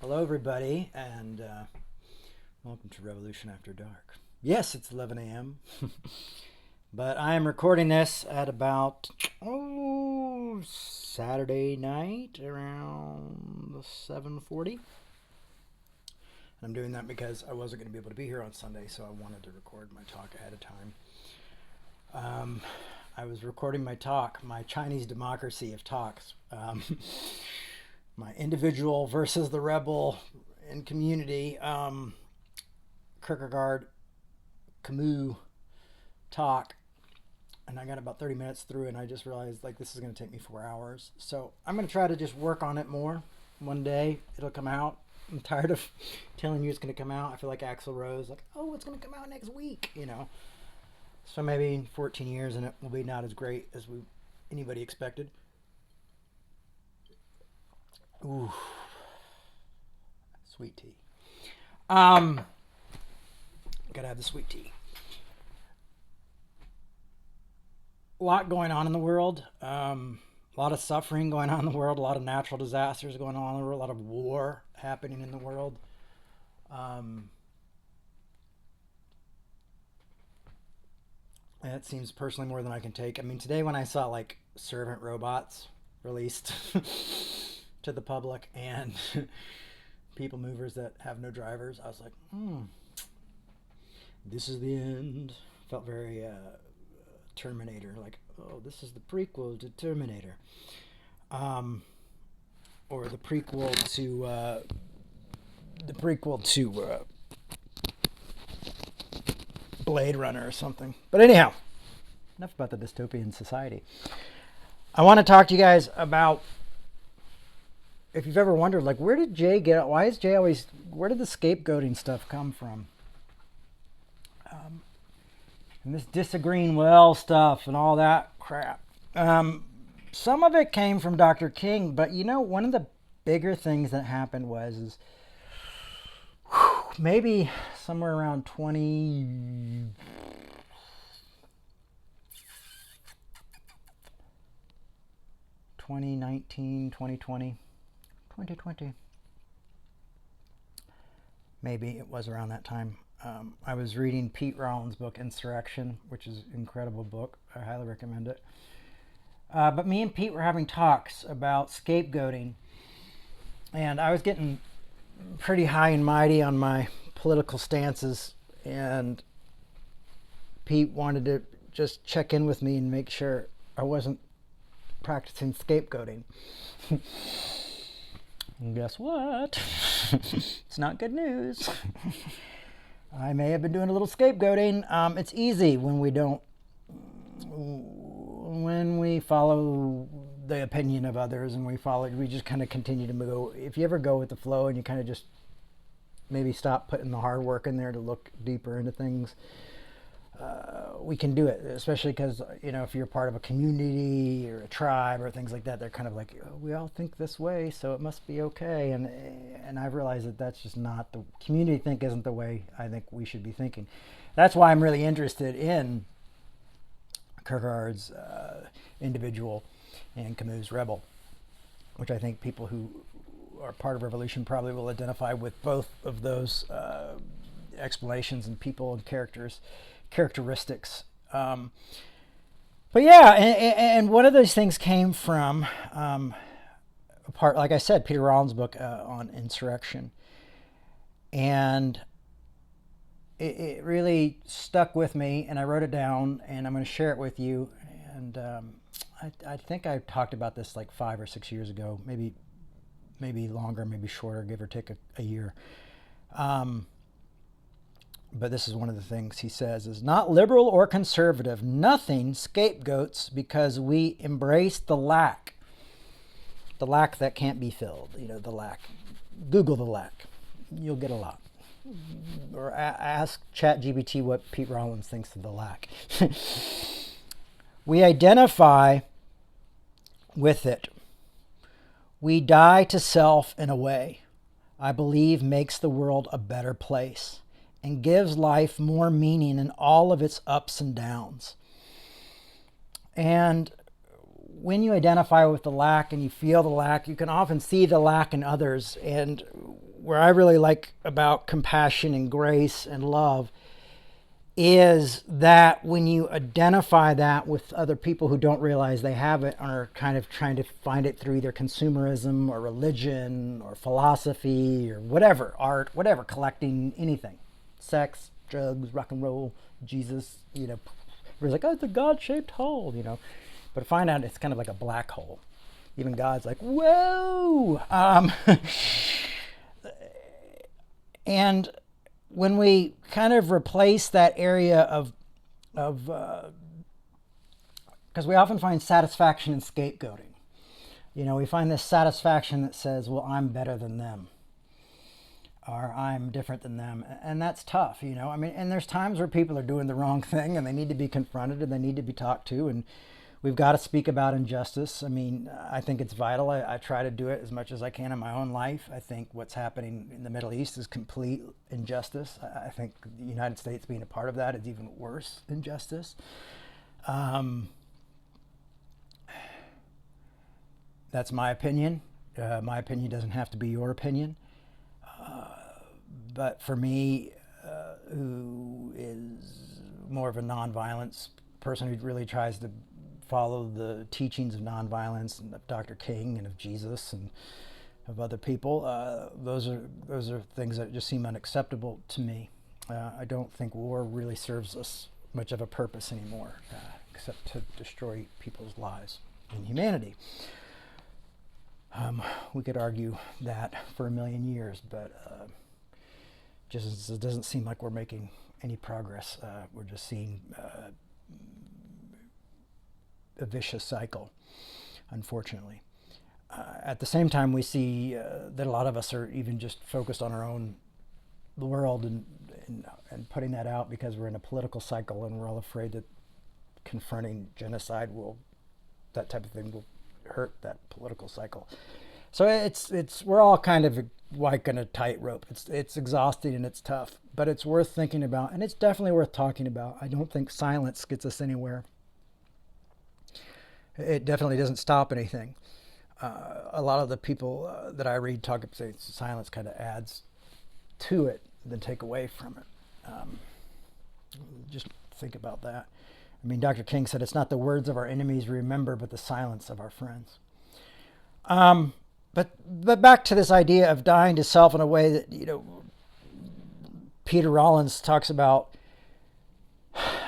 Hello, everybody, and welcome to Revolution After Dark. Yes, it's 11 a.m., but I am recording this at about Saturday night around 7:40. And I'm doing that because I wasn't going to be able to be here on Sunday, so I wanted to record my talk ahead of time. I was recording my talk, my Chinese democracy of talks. My individual versus the rebel in community, Kierkegaard, Camus talk, and I got about 30 minutes through, and I just realized like this is going to take me 4 hours. So I'm going to try to just work on it more. One day it'll come out. I'm tired of telling you it's going to come out. I feel like Axl Rose, like, oh, it's going to come out next week, you know. So maybe 14 years, and it will be not as great as anybody expected. Ooh, sweet tea. Gotta have the sweet tea. A lot going on in the world. A lot of suffering going on in the world. A lot of natural disasters going on in the world. A lot of war happening in the world. That seems personally more than I can take. I mean, today when I saw like servant robots released to the public and people movers that have no drivers, I was like, this is the end. Felt very Terminator, like, oh, this is the prequel to Terminator, or the prequel to Blade Runner or something. But anyhow, enough about the dystopian society. I want to talk to you guys about, if you've ever wondered, like, where did Jay get? Why is Jay always? Where did the scapegoating stuff come from? And this disagreeing well stuff and all that crap. Some of it came from Dr. King, but you know, one of the bigger things that happened was maybe somewhere around 2019, 2020. Maybe it was around that time. I was reading Pete Rollins' book, Insurrection, which is an incredible book. I highly recommend it. But me and Pete were having talks about scapegoating, and I was getting pretty high and mighty on my political stances, and Pete wanted to just check in with me and make sure I wasn't practicing scapegoating. And guess what? It's not good news. I may have been doing a little scapegoating. It's easy when we follow the opinion of others, and we just kind of continue to go. If you ever go with the flow and you kind of just maybe stop putting the hard work in there to look deeper into things, we can do it, especially because, you know, if you're part of a community or a tribe or things like that, they're kind of like, oh, we all think this way, so it must be okay. And I've realized that that's just not the community think isn't the way I think we should be thinking. That's why I'm really interested in Kierkegaard's individual and Camus' rebel, which I think people who are part of revolution probably will identify with both of those explanations and people and characteristics. But yeah, and one of those things came from like I said, Peter Rollins' book on insurrection, and it really stuck with me, and I wrote it down, and I'm going to share it with you. And I think I talked about this like 5 or 6 years ago, maybe longer, maybe shorter, give or take a year. But this is one of the things he says is, not liberal or conservative, nothing scapegoats because we embrace the lack that can't be filled. You know, the lack. Google the lack. You'll get a lot. Or ask ChatGPT what Pete Rollins thinks of the lack. We identify with it. We die to self in a way I believe makes the world a better place and gives life more meaning in all of its ups and downs. And when you identify with the lack and you feel the lack, you can often see the lack in others. And where I really like about compassion and grace and love is that when you identify that with other people who don't realize they have it and are kind of trying to find it through either consumerism or religion or philosophy or whatever, art, whatever, collecting anything, sex, drugs, rock and roll, Jesus, we're like, oh, it's a God-shaped hole, but find out it's kind of like a black hole. Even God's like, whoa. And when we kind of replace that area of because we often find satisfaction in scapegoating. We find this satisfaction that says, well, I'm better than them, or I'm different than them. And that's tough, and there's times where people are doing the wrong thing and they need to be confronted and they need to be talked to. And we've got to speak about injustice. I think it's vital. I try to do it as much as I can in my own life. I think what's happening in the Middle East is complete injustice. I think the United States being a part of that is even worse injustice. That's my opinion. My opinion doesn't have to be your opinion. But for me, who is more of a nonviolence person who really tries to follow the teachings of nonviolence and of Dr. King and of Jesus and of other people, those are things that just seem unacceptable to me. I don't think war really serves us much of a purpose anymore, except to destroy people's lives and humanity. We could argue that for a million years, but just it doesn't seem like we're making any progress. We're just seeing a vicious cycle, unfortunately. At the same time, we see that a lot of us are even just focused on our own world and putting that out because we're in a political cycle and we're all afraid that confronting genocide that type of thing will hurt that political cycle. So we're all kind of like on a tightrope. It's exhausting and it's tough, but it's worth thinking about, and it's definitely worth talking about. I don't think silence gets us anywhere. It definitely doesn't stop anything. A lot of the people that I read talk about say silence kind of adds to it than take away from it. Just think about that. Dr. King said it's not the words of our enemies we remember, but the silence of our friends. But back to this idea of dying to self in a way that Peter Rollins talks about.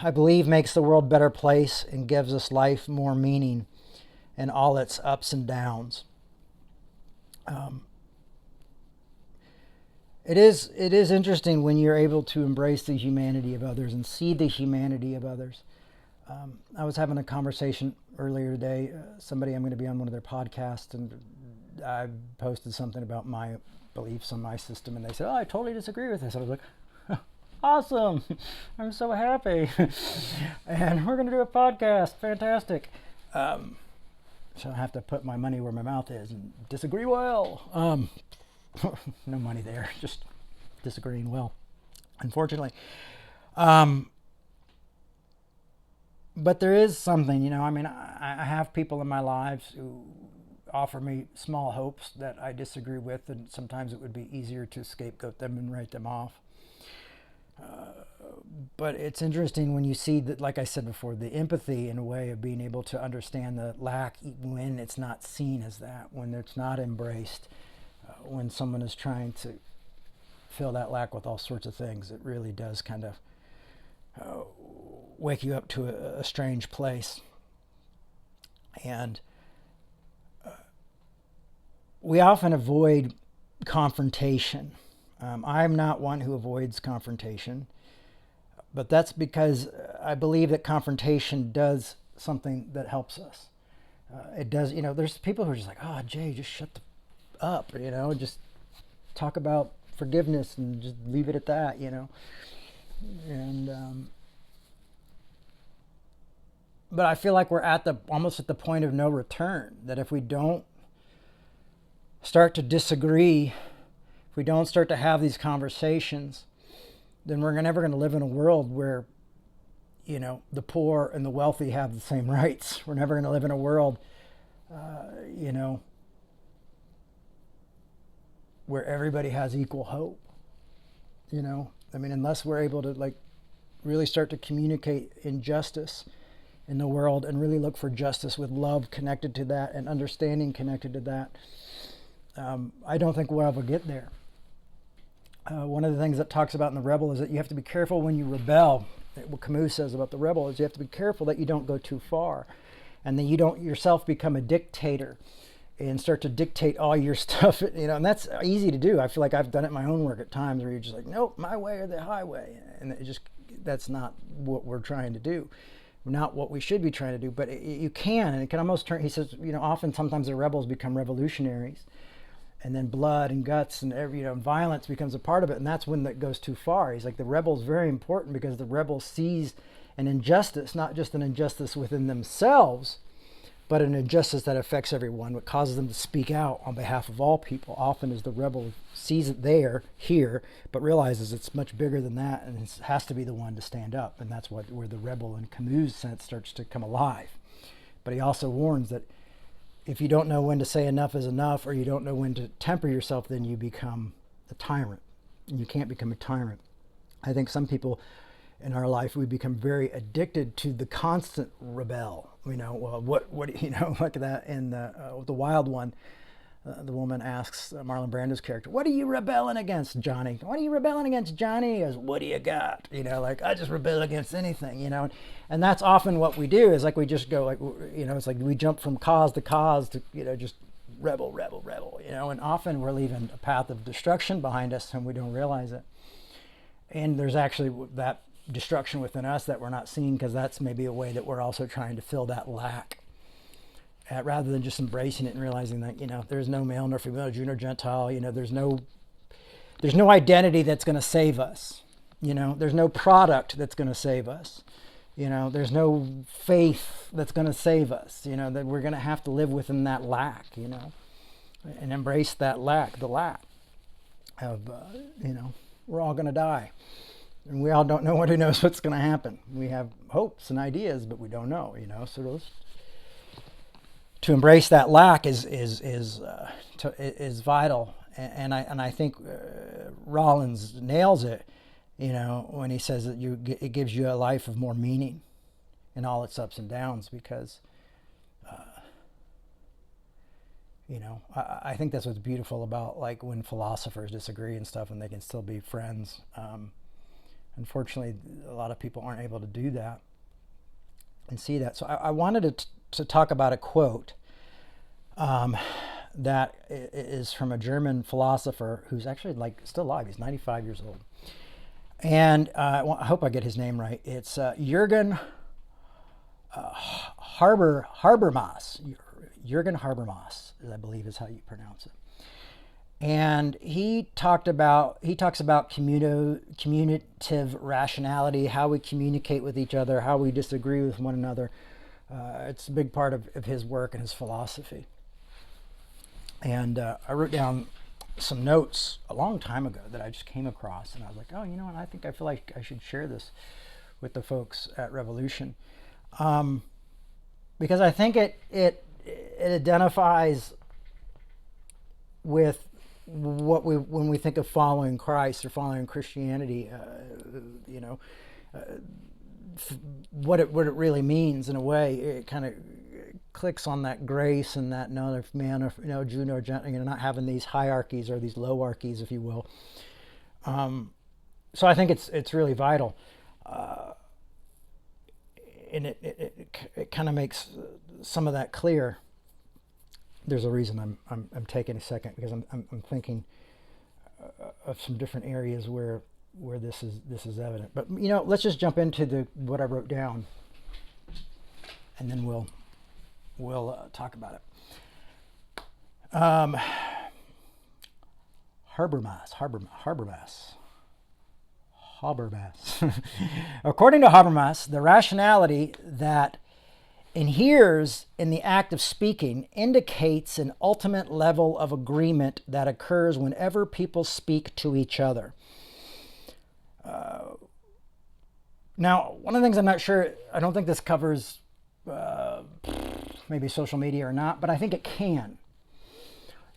I believe makes the world a better place and gives us life more meaning and all its ups and downs. It is interesting when you're able to embrace the humanity of others and see the humanity of others. I was having a conversation earlier today. Somebody, I'm going to be on one of their podcasts, and I posted something about my beliefs on my system, and they said, "Oh, I totally disagree with this." I was like, awesome, I'm so happy. And we're going to do a podcast. Fantastic. So I have to put my money where my mouth is and disagree well. No money there, just disagreeing well, unfortunately. But there is something, I have people in my lives who offer me small hopes that I disagree with, and sometimes it would be easier to scapegoat them and write them off. But it's interesting when you see that, like I said before, the empathy in a way of being able to understand the lack when it's not seen as that, when it's not embraced, when someone is trying to fill that lack with all sorts of things. It really does kind of wake you up to a strange place. And we often avoid confrontation. I'm not one who avoids confrontation, but that's because I believe that confrontation does something that helps us. It does, there's people who are just like, oh, Jay, just shut up, just talk about forgiveness and just leave it at that, and but I feel like we're almost at the point of no return, that if we don't start to disagree, if we don't start to have these conversations, then we're never going to live in a world where, the poor and the wealthy have the same rights. We're never going to live where everybody has equal hope. You know, I mean, unless we're able to like really start to communicate injustice in the world and really look for justice with love connected to that and understanding connected to that, I don't think we'll ever get there. One of the things that talks about in the rebel is that you have to be careful when you rebel. What Camus says about the rebel is you have to be careful that you don't go too far and that you don't yourself become a dictator and start to dictate all your stuff, you know, and that's easy to do. I feel like I've done it in my own work at times where you're just like, nope, my way or the highway. And it just, that's not what we're trying to do. Not what we should be trying to do, but you can, and it can almost turn, he says, you know, often sometimes the rebels become revolutionaries, and then blood and guts and every, you know, violence becomes a part of it, and that's when that goes too far. He's like, the rebel is very important because the rebel sees an injustice, not just an injustice within themselves, but an injustice that affects everyone, what causes them to speak out on behalf of all people. Often as the rebel sees it here, but realizes it's much bigger than that and has to be the one to stand up. And that's where the rebel in Camus' sense starts to come alive. But he also warns that if you don't know when to say enough is enough, or you don't know when to temper yourself, then you become a tyrant. And you can't become a tyrant. I think some people in our life, we become very addicted to the constant rebel. You know, well, what you know, like that in the Wild One, the woman asks Marlon Brando's character, "What are you rebelling against, Johnny? What are you rebelling against, Johnny?" He goes, "What do you got?" You know, like, I just rebel against anything, you know. And that's often what we do, is like we just go like, you know, it's like we jump from cause to, you know, just rebel, you know. And often we're leaving a path of destruction behind us and we don't realize it. And there's actually that destruction within us that we're not seeing, because that's maybe a way that we're also trying to fill that lack, rather than just embracing it and realizing that, you know, there's no male nor female, Jew nor Gentile. You know, there's no identity that's going to save us. You know, there's no product that's going to save us. You know, there's no faith that's going to save us. You know, that we're going to have to live within that lack, you know, and embrace that lack, the lack of, you know, we're all going to die. And we all don't know who knows what's going to happen. We have hopes and ideas, but we don't know, you know. So to embrace that lack is vital. And I think Rollins nails it, you know, when he says that it gives you a life of more meaning in all its ups and downs, because, you know, I think that's what's beautiful about, like, when philosophers disagree and stuff, and they can still be friends. Unfortunately, a lot of people aren't able to do that and see that. So I wanted to talk about a quote that is from a German philosopher who's actually, like, still alive. He's 95 years old. And I hope I get his name right. It's Jürgen Habermas. Jürgen Habermas, I believe is how you pronounce it. And he talks about communicative rationality, how we communicate with each other, how we disagree with one another. It's a big part of his work and his philosophy. And I wrote down some notes a long time ago that I just came across, and I was like, oh, you know what, I feel like I should share this with the folks at Revolution, because I think it identifies with when we think of following Christ or following Christianity, you know, what it really means. In a way, it kind of clicks on that grace and that no man or, you know, Jew nor Gentile, you know, not having these hierarchies or these lowarchies, if you will. So I think it's really vital, and it kind of makes some of that clear. There's a reason I'm taking a second, because I'm thinking of some different areas where this is evident. But, you know, let's just jump into what I wrote down, and then we'll talk about it. Habermas. According to Habermas, the rationality that inheres in the act of speaking indicates an ultimate level of agreement that occurs whenever people speak to each other. Now, one of the things I'm not sure, I don't think this covers maybe social media or not, but I think it can.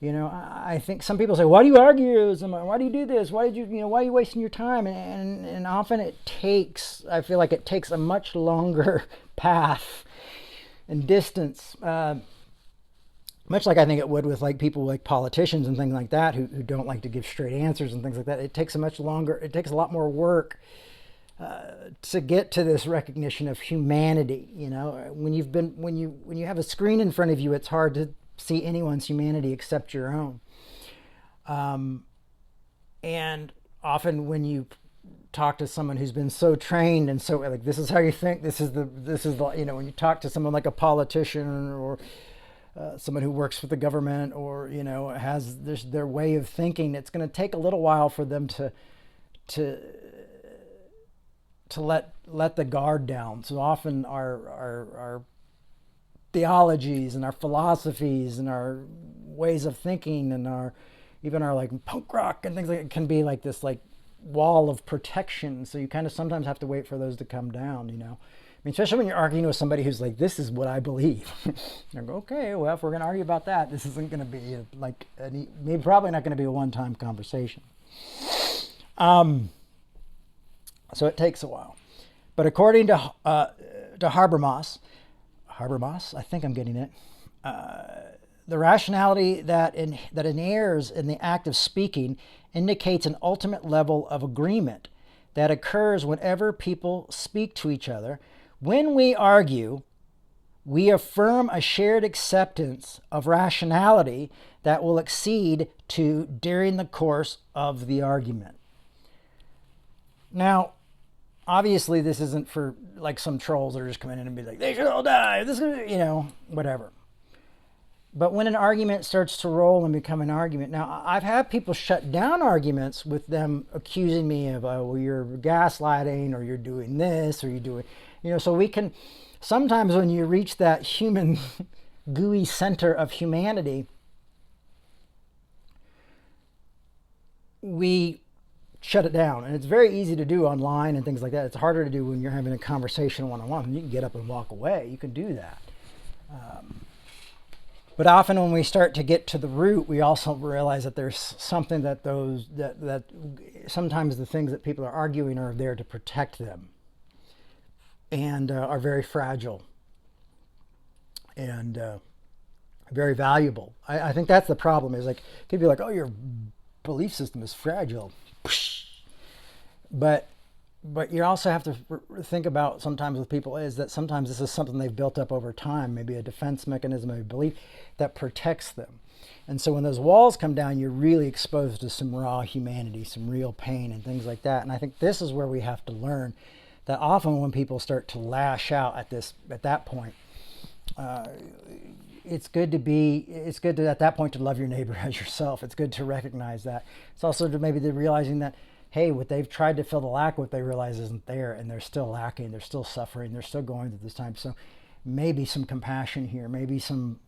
I think some people say, why do you argue? Why do you do this? Why are you wasting your time? And often I feel like it takes a much longer path and distance, much like I think it would with like people like politicians and things like that who don't like to give straight answers and things like that. It takes a lot more work to get to this recognition of humanity. When you have a screen in front of you, it's hard to see anyone's humanity except your own. And often when you talk to someone who's been so trained and so like, this is how you think, this is the when you talk to someone like a politician or someone who works for the government or has their way of thinking, it's going to take a little while for them to let the guard down. So often our theologies and our philosophies and our ways of thinking and even our like punk rock and things like it can be like this like wall of protection. So you kind of sometimes have to wait for those to come down. Especially when you're arguing with somebody who's like, this is what I believe. You go, okay, well, if we're going to argue about that, this isn't going to be probably not going to be a one-time conversation. So it takes a while. But according to Habermas, I think I'm getting it, the rationality that inheres in the act of speaking indicates an ultimate level of agreement that occurs whenever people speak to each other. When we argue, we affirm a shared acceptance of rationality that will accede to during the course of the argument. Now, obviously, this isn't for like some trolls that are just coming in and be like, they should all die, this is, whatever. But when an argument starts to roll and become an argument, now I've had people shut down arguments with them accusing me of, well, you're gaslighting or you're doing this or you're doing, so we can, sometimes when you reach that human gooey center of humanity, we shut it down. And it's very easy to do online and things like that. It's harder to do when you're having a conversation one-on-one. You can get up and walk away. You can do that. But often when we start to get to the root, we also realize that there's something that sometimes the things that people are arguing are there to protect them and are very fragile and very valuable. I think that's the problem is like people are like, oh, your belief system is fragile. But you also have to think about sometimes with people is that sometimes this is something they've built up over time, maybe a defense mechanism of belief that protects them. And so when those walls come down, you're really exposed to some raw humanity, some real pain and things like that. And I think this is where we have to learn that often when people start to lash out at that point, it's good to at that point to love your neighbor as yourself. It's good to recognize that. It's also to maybe realizing that, hey, what they've tried to fill the lack, what they realize isn't there, and they're still lacking, they're still suffering, they're still going through this time. So maybe some compassion here, maybe some,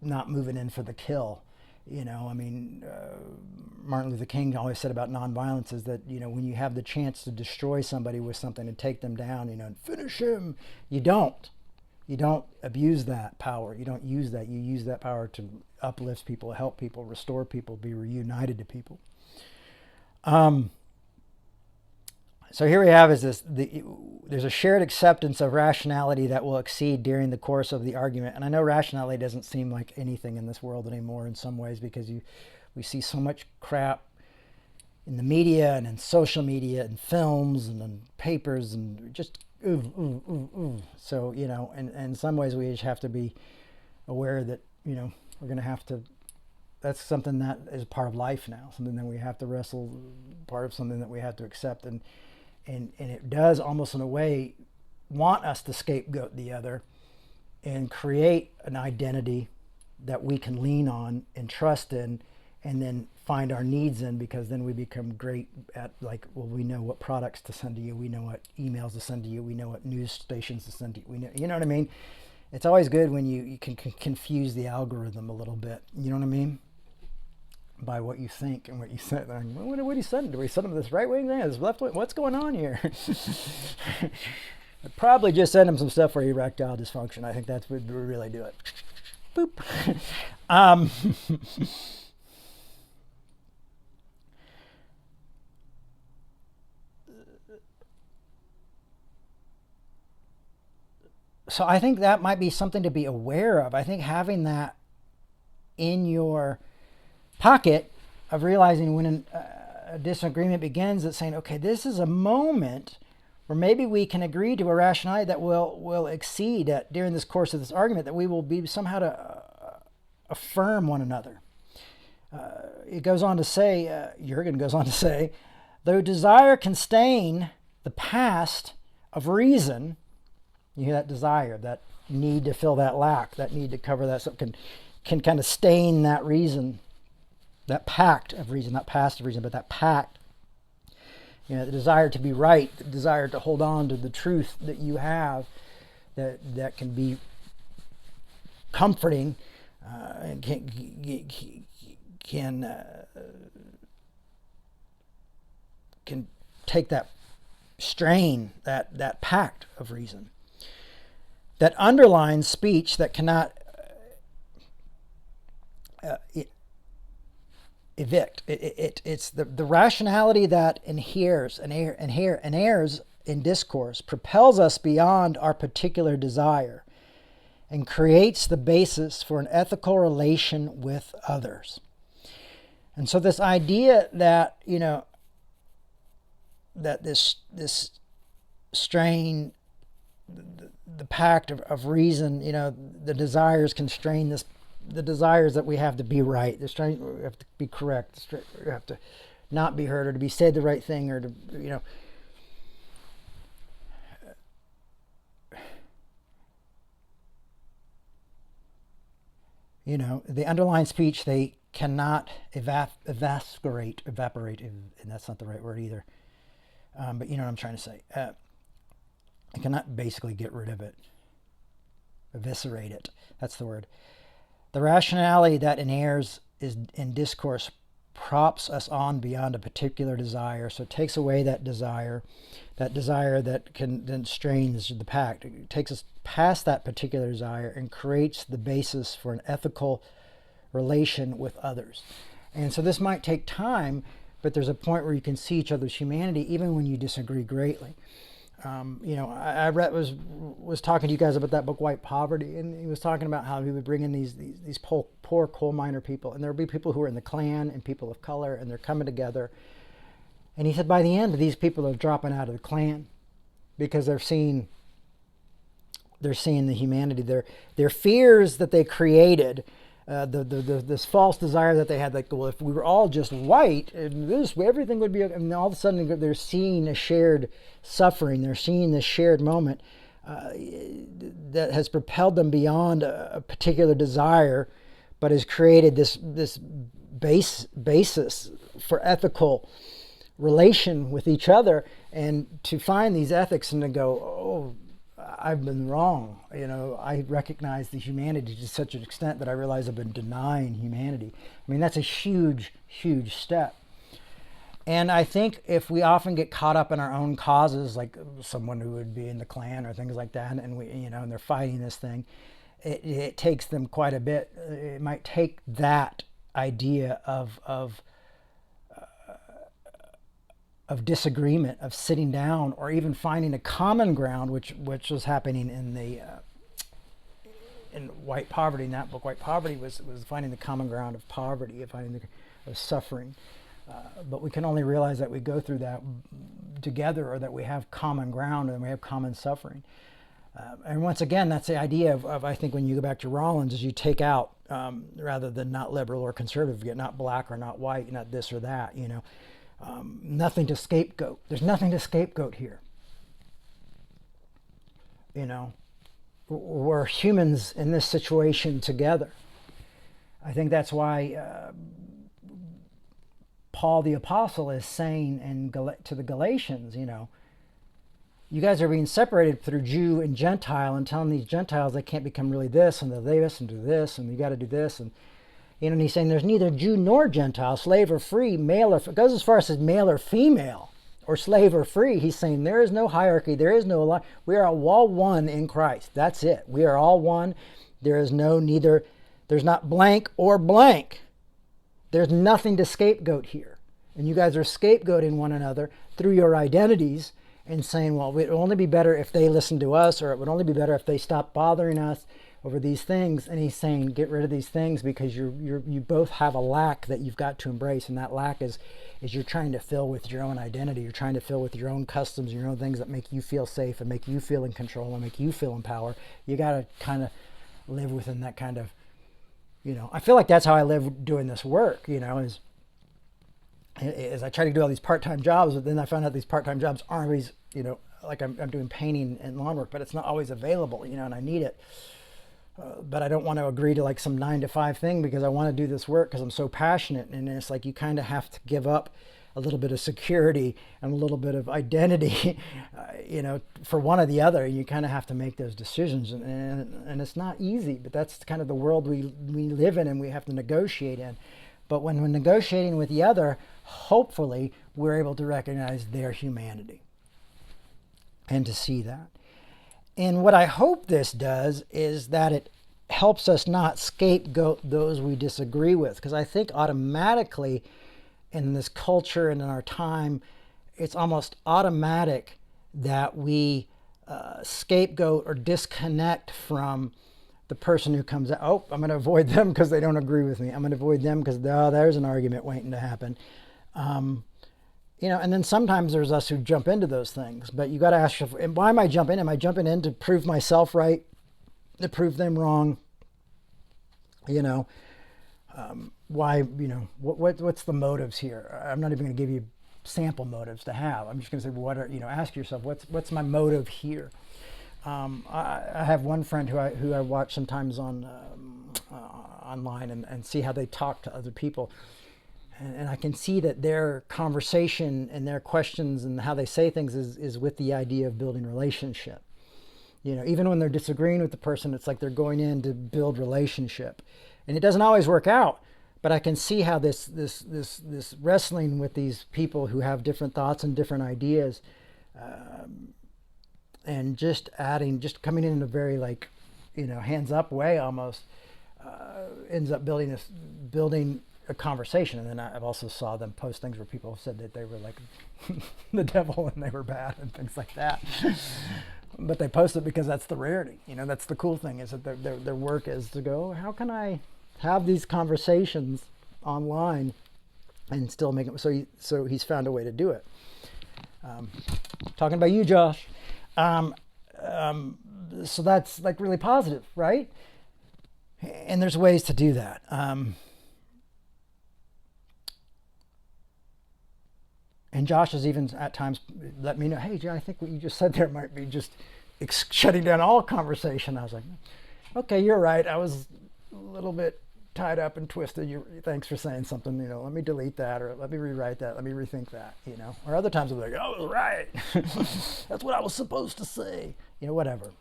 not moving in for the kill. Martin Luther King always said about nonviolence is that, when you have the chance to destroy somebody with something and take them down, and finish him, you don't abuse that power. You don't use that. You use that power to uplift people, help people, restore people, be reunited to people. So here we have there's a shared acceptance of rationality that will exceed during the course of the argument. And I know rationality doesn't seem like anything in this world anymore in some ways because we see so much crap in the media and in social media and films and in papers and just So, and in some ways we just have to be aware that, we're going to have to, that's something that is part of life now, something that we have to wrestle, part of something that we have to accept. And it does almost in a way want us to scapegoat the other and create an identity that we can lean on and trust in and then find our needs in, because then we become great at we know what products to send to you, we know what emails to send to you, we know what news stations to send to you, we know, you know what I mean? It's always good when you can confuse the algorithm a little bit, you know what I mean? By what you think and what you said. What did he send? Do we send him this right wing thing? This left wing? What's going on here? I'd probably just send him some stuff for erectile dysfunction. I think that's what would really do it. Boop. um, so I think that might be something to be aware of. I think having that in your pocket of realizing when a disagreement begins, it's saying, okay, this is a moment where maybe we can agree to a rationality that will exceed during this course of this argument, that we will be somehow to affirm one another. It goes on to say, Jurgen goes on to say, though desire can stain the past of reason, you hear that desire, that need to fill that lack, that need to cover that stuff, can kind of stain that reason, that pact of reason, not past of reason, but that pact. You know, the desire to be right, the desire to hold on to the truth that you have, that can be comforting, and can take that strain, that pact of reason, that underlines speech that cannot evict. It's the rationality that inheres in discourse, propels us beyond our particular desire, and creates the basis for an ethical relation with others. And so this idea that, you know, that this strain, the pact of reason, you know, the desires constrain this, the desires that we have to be right, the strain, we have to be correct, we have to not be hurt, or to be said the right thing, or to, you know, the underlying speech, they cannot evaporate, and that's not the right word either. But you know what I'm trying to say. I cannot basically get rid of it, eviscerate it. That's the word. The rationality that inheres is in discourse props us on beyond a particular desire. So it takes away that desire that can then strains the pact. It takes us past that particular desire and creates the basis for an ethical relation with others. And so this might take time, but there's a point where you can see each other's humanity even when you disagree greatly. I was talking to you guys about that book, White Poverty, and he was talking about how he would bring in these poor coal miner people, and there would be people who are in the Klan and people of color, and they're coming together. And he said by the end, these people are dropping out of the Klan because they're seeing the humanity. Their fears that they created, this false desire that they had, like, well, if we were all just white, and everything would be okay. And all of a sudden they're seeing a shared suffering. They're seeing this shared moment that has propelled them beyond a particular desire, but has created this basis for ethical relation with each other, and to find these ethics and to go, oh, I've been wrong. I recognize the humanity to such an extent that I realize I've been denying humanity. I mean, that's a huge, huge step. And I think if we often get caught up in our own causes, like someone who would be in the Klan or things like that, and and they're fighting this thing, it takes them quite a bit. It might take that idea of disagreement, of sitting down, or even finding a common ground, which was happening in White Poverty. In that book, White Poverty was finding the common ground of poverty, of suffering. But we can only realize that we go through that together, or that we have common ground and we have common suffering. And once again, that's the idea of I think when you go back to Rollins, is you take out, rather than not liberal or conservative, you get not black or not white, not this or that, nothing to scapegoat. There's nothing to scapegoat here. We're humans in this situation together. I think that's why Paul the Apostle is saying to the Galatians, you guys are being separated through Jew and Gentile, and telling these Gentiles they can't become really this and this and do this, and you got to do this, and he's saying there's neither Jew nor Gentile, slave or free, male or it goes as far as says male or female, or slave or free. He's saying there is no hierarchy, there is no we are all one in Christ. That's it. We are all one. There is no neither There's not blank or blank. There's nothing to scapegoat here. And you guys are scapegoating one another through your identities and saying, well, it would only be better if they listen to us, or it would only be better if they stop bothering us over these things. And he's saying, get rid of these things because you both have a lack that you've got to embrace. And that lack is you're trying to fill with your own identity. You're trying to fill with your own customs, your own things that make you feel safe and make you feel in control and make you feel in power. You got to kind of live within that kind of, I feel like that's how I live doing this work, as I try to do all these part-time jobs, but then I found out these part-time jobs aren't always, like I'm doing painting and lawn work, but it's not always available, and I need it. But I don't want to agree to like some 9-to-5 thing because I want to do this work because I'm so passionate. And it's like you kind of have to give up a little bit of security and a little bit of identity, for one or the other. You kind of have to make those decisions. And it's not easy, but that's kind of the world we live in and we have to negotiate in. But when we're negotiating with the other, hopefully we're able to recognize their humanity and to see that. And what I hope this does is that it helps us not scapegoat those we disagree with. Because I think automatically in this culture and in our time, it's almost automatic that we scapegoat or disconnect from the person who comes out. Oh, I'm going to avoid them because they don't agree with me. I'm going to avoid them because there's an argument waiting to happen. And then sometimes there's us who jump into those things. But you got to ask yourself, why am I jumping in? Am I jumping in to prove myself right, to prove them wrong? Why? What's the motives here? I'm not even going to give you sample motives to have. I'm just going to say, ask yourself, what's my motive here? I have one friend who I watch sometimes on online and see how they talk to other people. And I can see that their conversation and their questions and how they say things is with the idea of building relationship. Even when they're disagreeing with the person, it's like they're going in to build relationship. And it doesn't always work out, but I can see how this wrestling with these people who have different thoughts and different ideas, and just coming in a very hands up way almost, ends up building a conversation. And then I've also saw them post things where people said that they were like the devil and they were bad and things like that. But they post it because that's the rarity. That's the cool thing, is that their work is to go, how can I have these conversations online and still make it? So he's found a way to do it. Talking about you, Josh. So that's like really positive, right? And there's ways to do that. And Josh has even at times let me know, hey, Jay, I think what you just said there might be just shutting down all conversation. I was like, okay, you're right. I was a little bit tied up and twisted. Thanks for saying something. Let me delete that, or let me rewrite that. Let me rethink that. Or other times I'm like, I was right. That's what I was supposed to say. Whatever.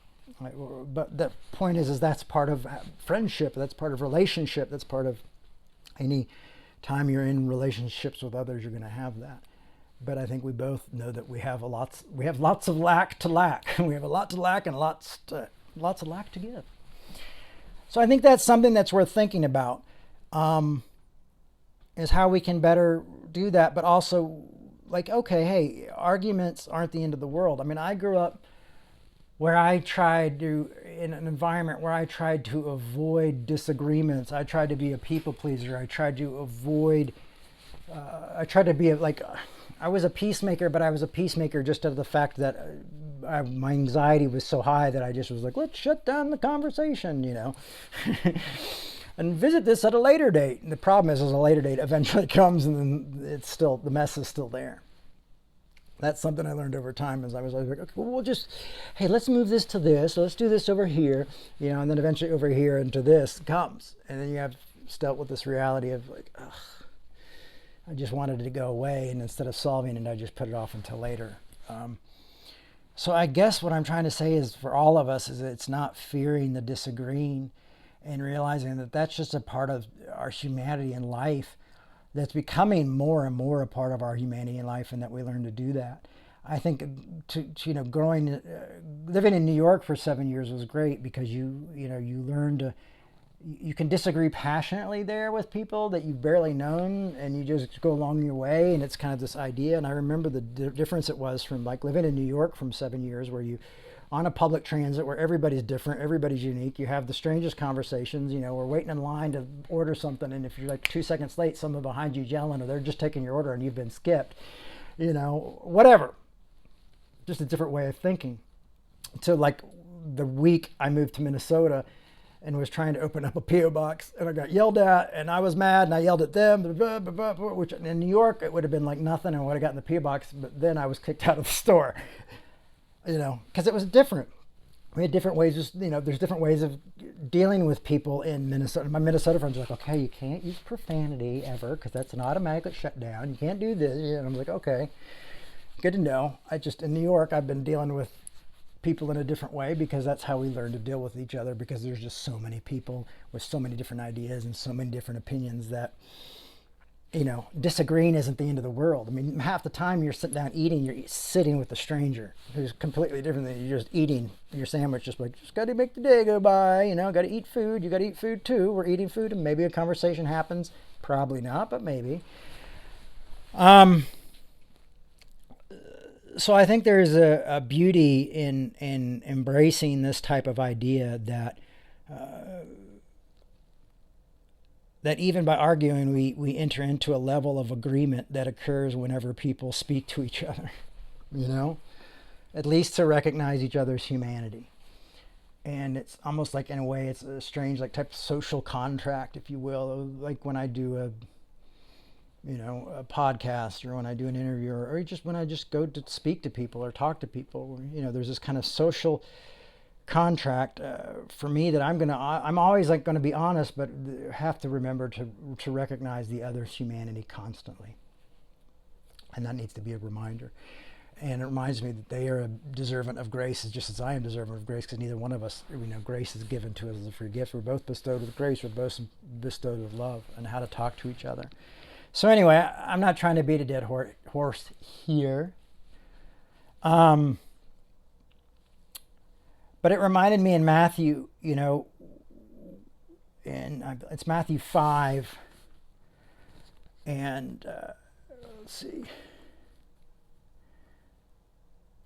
Right? But the point is that's part of friendship. That's part of relationship. That's part of any time you're in relationships with others. You're going to have that. But I think we both know that we have lots of lack to lack. We have a lot to lack and lots of lack to give. So I think that's something that's worth thinking about, is how we can better do that. But also, okay, hey, arguments aren't the end of the world. I mean, I grew up where I tried to, in an environment where I tried to avoid disagreements. I tried to be a people pleaser. I tried to avoid, I was a peacemaker, but I was a peacemaker just out of the fact that my anxiety was so high that I just was like, let's shut down the conversation, and visit this at a later date. And the problem is a later date eventually comes, and then the mess is still there. That's something I learned over time, as I was like, okay, well, hey, let's move this to this. So let's do this over here, and then eventually over here into this comes. And then you have dealt with this reality of I just wanted it to go away, and instead of solving it, I just put it off until later. So I guess what I'm trying to say is, for all of us, is it's not fearing the disagreeing and realizing that that's just a part of our humanity in life that's becoming more and more a part of our humanity in life, and that we learn to do that. I think living in New York for 7 years was great because you learn to you can disagree passionately there with people that you've barely known, and you just go along your way, and it's kind of this idea. And I remember the difference it was from like living in New York from 7 years, where you on a public transit where everybody's different, everybody's unique. You have the strangest conversations. We're waiting in line to order something, and if you're like 2 seconds late, someone behind you yelling, or they're just taking your order and you've been skipped, whatever. Just a different way of thinking. So like the week I moved to Minnesota and was trying to open up a P.O. box, and I got yelled at, and I was mad, and I yelled at them, which in New York, it would have been like nothing, and I would have gotten the P.O. box, but then I was kicked out of the store, because it was different. We had different ways, there's different ways of dealing with people in Minnesota. My Minnesota friends are like, okay, you can't use profanity ever, because that's an automatic shutdown. You can't do this. And I'm like, okay, good to know. In New York, I've been dealing with people in a different way, because that's how we learn to deal with each other, because there's just so many people with so many different ideas and so many different opinions that, disagreeing isn't the end of the world. I mean, half the time you're sitting down eating, you're sitting with a stranger who's completely different than you're just eating your sandwich, just got to make the day go by, got to eat food. You got to eat food too. We're eating food, and maybe a conversation happens. Probably not, but maybe. So I think there's a beauty in embracing this type of idea that that even by arguing, we enter into a level of agreement that occurs whenever people speak to each other, at least to recognize each other's humanity. And it's almost like, in a way, it's a strange type of social contract, if you will, like when I do a podcast, or when I do an interview, or just when I just go to speak to people or talk to people, there's this kind of social contract for me that I'm always going to be honest, but have to remember to recognize the other's humanity constantly. And that needs to be a reminder. And it reminds me that they are deserving of grace just as I am deserving of grace, because neither one of us, grace is given to us as a free gift. We're both bestowed with grace. We're both bestowed with love, and how to talk to each other. So anyway, I'm not trying to beat a dead horse here. But it reminded me in Matthew, it's Matthew 5. And let's see.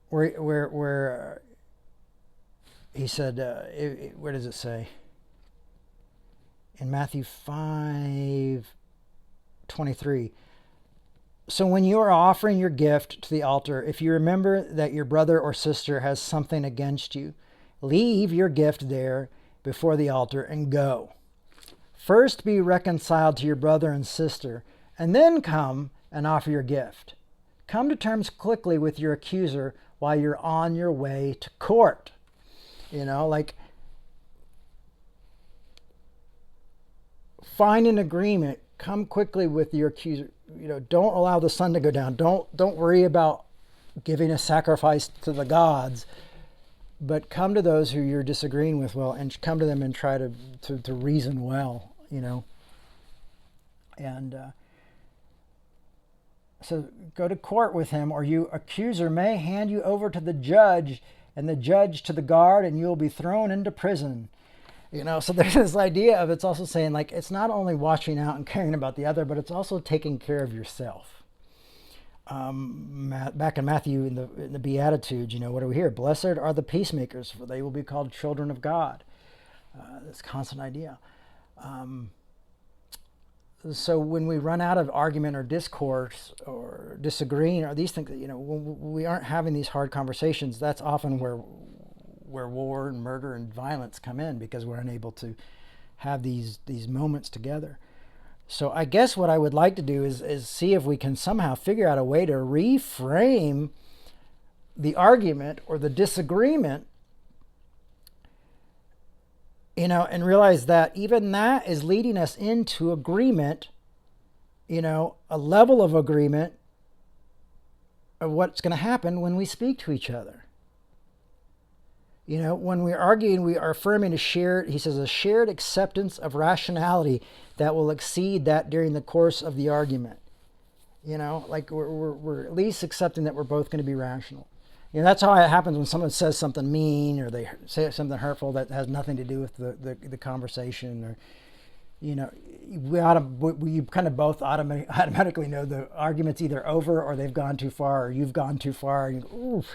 Where he said, where does it say? In Matthew 5:23. So when you are offering your gift to the altar, if you remember that your brother or sister has something against you, leave your gift there before the altar and go. First be reconciled to your brother and sister, and then come and offer your gift. Come to terms quickly with your accuser while you're on your way to court. Find an agreement. Come quickly with your accuser. Don't allow the sun to go down. Don't worry about giving a sacrifice to the gods, but come to those who you're disagreeing with and come to them and try to reason well, And so go to court with him, or your accuser may hand you over to the judge, and the judge to the guard, and you'll be thrown into prison. So there's this idea of, it's also saying, it's not only watching out and caring about the other, but it's also taking care of yourself. Back in Matthew, in the Beatitudes, what do we hear? Blessed are the peacemakers, for they will be called children of God. This constant idea. So when we run out of argument or discourse or disagreeing or these things, when we aren't having these hard conversations, that's often where war and murder and violence come in, because we're unable to have these moments together. So I guess what I would like to do is see if we can somehow figure out a way to reframe the argument or the disagreement, and realize that even that is leading us into agreement, a level of agreement of what's going to happen when we speak to each other. When we're arguing, we are affirming a shared acceptance of rationality that will exceed that during the course of the argument. We're at least accepting that we're both going to be rational. That's how it happens when someone says something mean or they say something hurtful that has nothing to do with the conversation. Or, we kind of both automatically know the argument's either over or they've gone too far or you've gone too far. And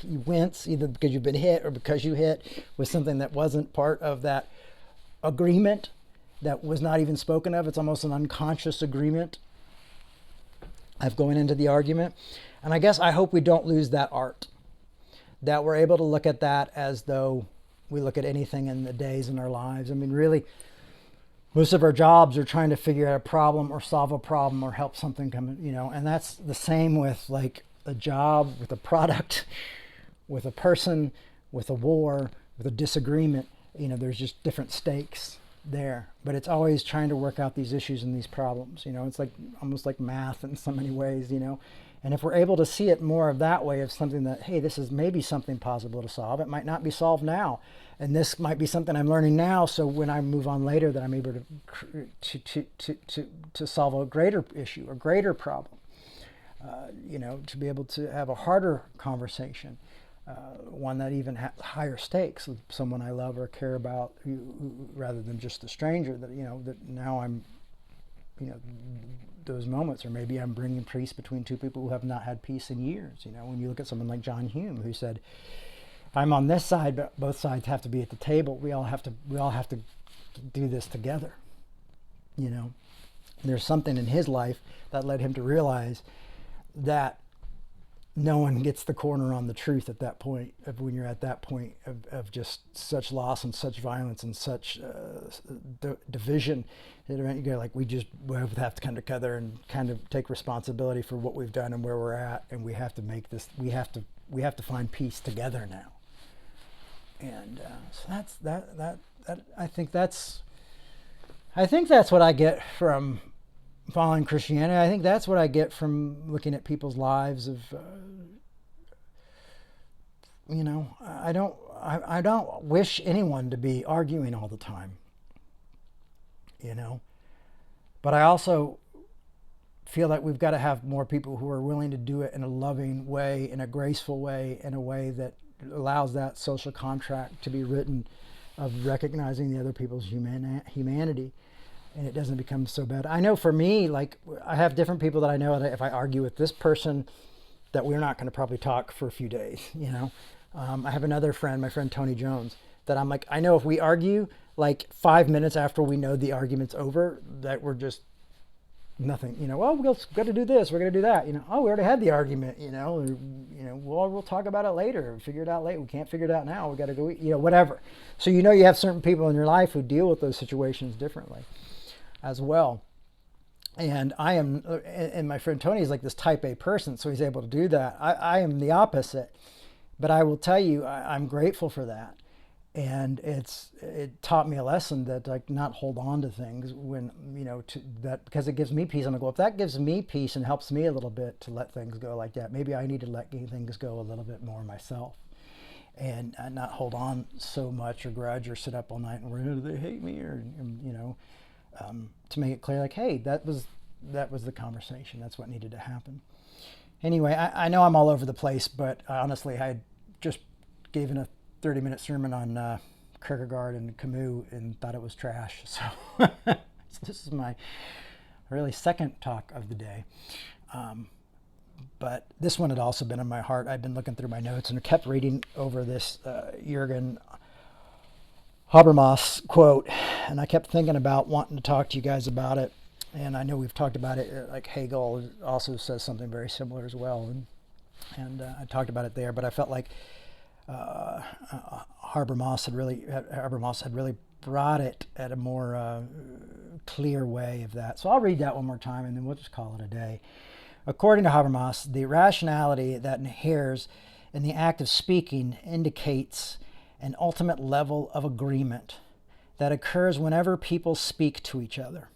you wince either because you've been hit or because you hit with something that wasn't part of that agreement, that was not even spoken of. It's almost an unconscious agreement of going into the argument. And I hope we don't lose that art, that we're able to look at that as though we look at anything in the days in our lives. I mean, really, most of our jobs are trying to figure out a problem or solve a problem or help something come, and that's the same with like a job, with a product, with a person, with a war, with a disagreement. There's just different stakes there, but it's always trying to work out these issues and these problems. It's like almost like math in so many ways, and if we're able to see it more of that way, of something that, hey, this is maybe something possible to solve. It might not be solved now, and this might be something I'm learning now, so when I move on later, that I'm able to solve a greater issue, a greater problem. To be able to have a harder conversation, one that even has higher stakes with someone I love or care about, rather than just a stranger. That that now I'm, those moments, or maybe I'm bringing peace between two people who have not had peace in years. When you look at someone like John Hume, who said, I'm on this side, but both sides have to be at the table. We all have to do this together. There's something in his life that led him to realize that no one gets the corner on the truth at that point, of when you're at that point of just such loss and such violence and such division. You go like, we both have to come together and kind of take responsibility for what we've done and where we're at, and we have to make this. We have to find peace together now. And so that's that. I think that's what I get from following Christianity. I think that's what I get from looking at people's lives. Of I don't wish anyone to be arguing all the time. But I also feel like we've got to have more people who are willing to do it in a loving way, in a graceful way, in a way that allows that social contract to be written, of recognizing the other people's humanity, and it doesn't become so bad. I know for me, like, I have different people that I know that if I argue with this person, that we're not going to probably talk for a few days. I have another friend, my friend Tony Jones, that I'm like, I know if we argue, like 5 minutes after we know the argument's over, that we're just nothing. Well, we're going to do this, we're going to do that. Oh, we already had the argument. Well, we'll talk about it later, figure it out later. We can't figure it out now. We got to go eat, whatever. So you have certain people in your life who deal with those situations differently as well. And and my friend Tony is like this type A person, so he's able to do that. I am the opposite, but I will tell you, I'm grateful for that. And it taught me a lesson, that like not hold on to things when, that, because it gives me peace. I'm like, well, if that gives me peace and helps me a little bit to let things go like that, maybe I need to let things go a little bit more myself, and not hold on so much, or grudge, or sit up all night and worry, do they hate me, or to make it clear, like, hey, that was the conversation. That's what needed to happen. Anyway, I know I'm all over the place, but honestly, I just gave a 30-minute sermon on Kierkegaard and Camus and thought it was trash. So this is my really second talk of the day. But this one had also been on my heart. I've been looking through my notes and I kept reading over this Jürgen Habermas quote, and I kept thinking about wanting to talk to you guys about it. And I know we've talked about it, like Hegel also says something very similar as well. And I talked about it there, but I felt like Habermas had really brought it at a more clear way of that. So I'll read that one more time and then we'll just call it a day. According to Habermas, the rationality that inheres in the act of speaking indicates an ultimate level of agreement that occurs whenever people speak to each other.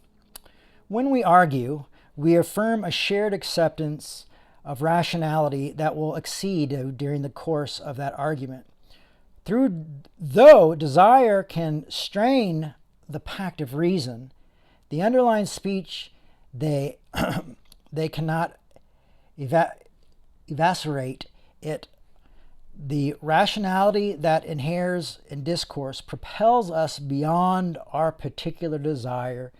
When we argue, we affirm a shared acceptance of rationality that will exceed during the course of that argument. Though desire can strain the pact of reason, the underlying speech they cannot evacerate it The rationality that inheres in discourse propels us beyond our particular desire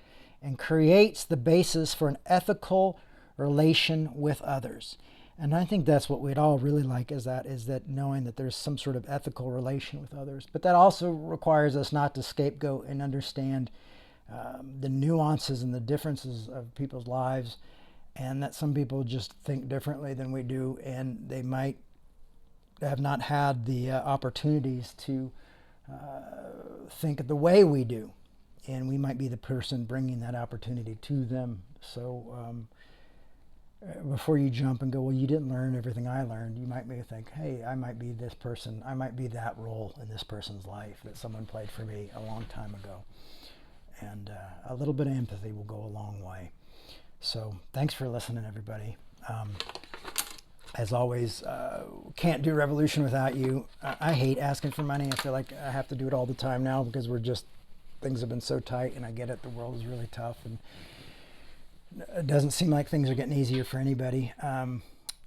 and creates the basis for an ethical relation with others. And I think that's what we'd all really like, is that knowing that there's some sort of ethical relation with others. But that also requires us not to scapegoat and understand the nuances and the differences of people's lives, and that some people just think differently than we do, and they might have not had the opportunities to think the way we do, and we might be the person bringing that opportunity to them. So before you jump and go, well, you didn't learn everything I learned, you might maybe think, hey, I might be this person, I might be that role in this person's life that someone played for me a long time ago. And a little bit of empathy will go a long way. So thanks for listening, everybody. As always, can't do revolution without you. I hate asking for money. I feel like I have to do it all the time now because things have been so tight, and I get it. The world is really tough, and it doesn't seem like things are getting easier for anybody.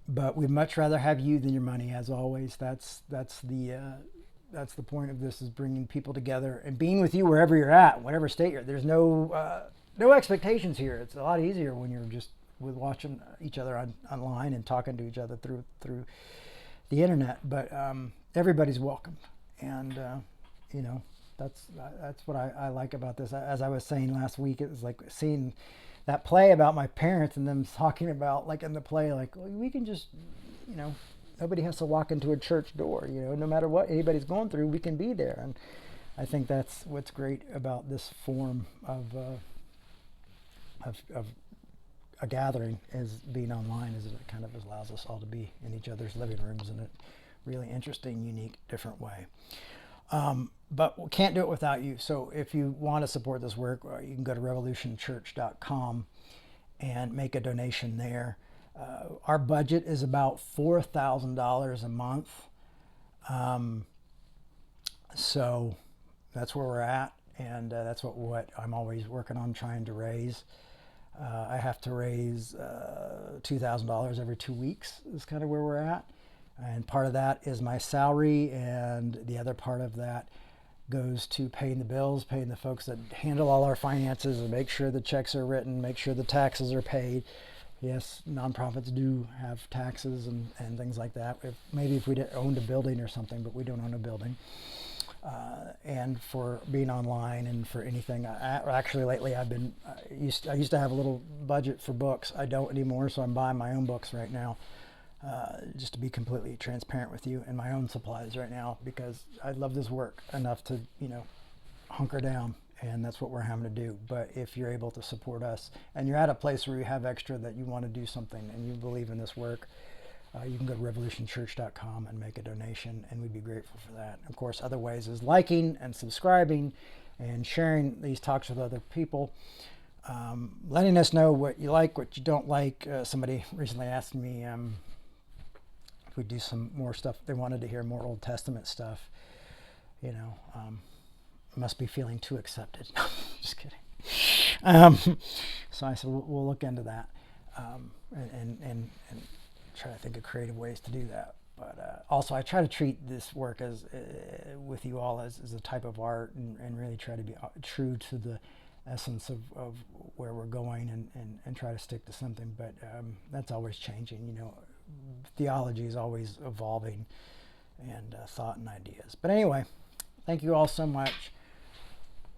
But we'd much rather have you than your money, as always. That's the point of this, is bringing people together and being with you wherever you're at, whatever state you're at. There's no expectations here. It's a lot easier when you're just watching each other online and talking to each other through the internet. But everybody's welcome, and that's what I like about this. As I was saying last week, it was like seeing that play about my parents and them talking about, like in the play, like, well, we can just, nobody has to walk into a church door, no matter what anybody's going through, we can be there. And I think that's what's great about this form of a gathering, is being online, is it kind of allows us all to be in each other's living rooms in a really interesting, unique, different way. But we can't do it without you. So if you want to support this work, you can go to revolutionchurch.com and make a donation there. Our budget is about $4,000 a month. So that's where we're at, and that's what I'm always working on trying to raise. I have to raise $2,000 every 2 weeks is kind of where we're at. And part of that is my salary, and the other part of that goes to paying the bills, paying the folks that handle all our finances and make sure the checks are written, make sure the taxes are paid. Yes, nonprofits do have taxes and things like that. Maybe if we owned a building or something, but we don't own a building. And for being online and for anything. Actually, lately I used to have a little budget for books. I don't anymore, so I'm buying my own books right now. Just to be completely transparent with you, and my own supplies right now, because I love this work enough to, hunker down, and that's what we're having to do. But if you're able to support us, and you're at a place where you have extra that you want to do something and you believe in this work, you can go to revolutionchurch.com and make a donation, and we'd be grateful for that. Of course, other ways is liking and subscribing and sharing these talks with other people. Letting us know what you like, what you don't like. Somebody recently asked me if we do some more stuff. They wanted to hear more Old Testament stuff. Must be feeling too accepted. Just kidding. So I said we'll look into that, and try to think of creative ways to do that. But also, I try to treat this work as with you all as a type of art, and really try to be true to the essence of where we're going, and try to stick to something. But that's always changing. Theology is always evolving, and thought and ideas. But anyway, thank you all so much.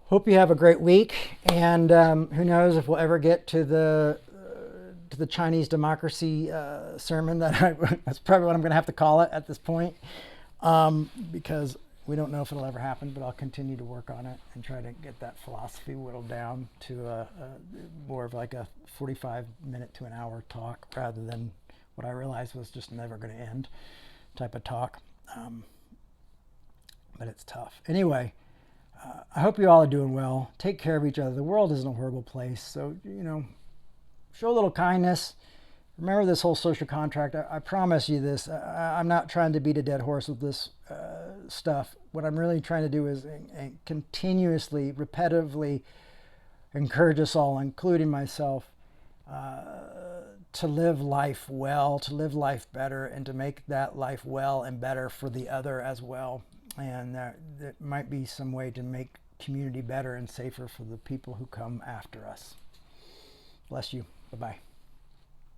Hope you have a great week, and who knows if we'll ever get to the Chinese democracy sermon. That's probably what I'm going to have to call it at this point, because we don't know if it'll ever happen, but I'll continue to work on it and try to get that philosophy whittled down to more of like a 45-minute to an hour talk, rather than what I realized was just never going to end type of talk. But it's tough. Anyway, I hope you all are doing well. Take care of each other. The world isn't a horrible place, so, show a little kindness. Remember this whole social contract. I promise you this. I'm not trying to beat a dead horse with this stuff. What I'm really trying to do is continuously, repetitively encourage us all, including myself, to live life well, to live life better, and to make that life well and better for the other as well. And there might be some way to make community better and safer for the people who come after us. Bless you. Bye-bye.